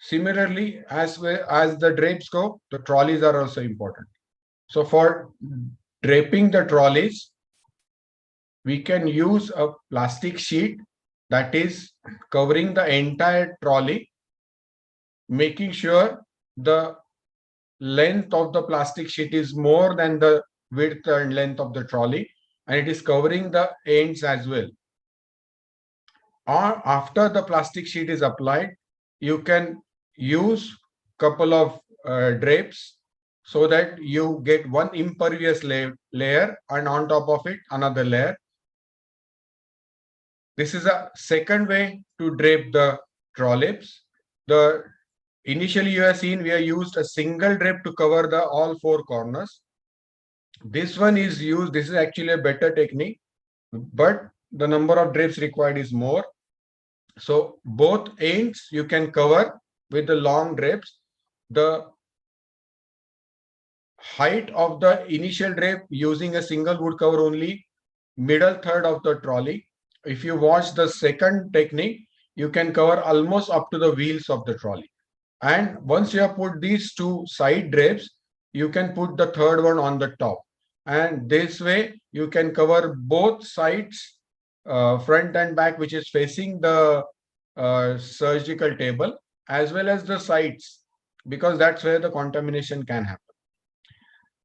Similarly, as well as the drapes go, the trolleys are also important. So for draping the trolleys, we can use a plastic sheet that is covering the entire trolley, making sure the length of the plastic sheet is more than the width and length of the trolley, and it is covering the ends as well. Or after the plastic sheet is applied, you can use couple of drapes so that you get one impervious layer and on top of it another layer. This is a second way to drape the trolleys. The initially you have seen we have used a single drape to cover the all four corners. This one is used, this is actually a better technique, but the number of drapes required is more. So both ends you can cover with the long drapes. The height of the initial drape using a single would cover only middle third of the trolley. If you watch the second technique, you can cover almost up to the wheels of the trolley. And once you have put these two side drapes, you can put the third one on the top. And this way you can cover both sides, front and back, which is facing the surgical table, as well as the sides, because that's where the contamination can happen.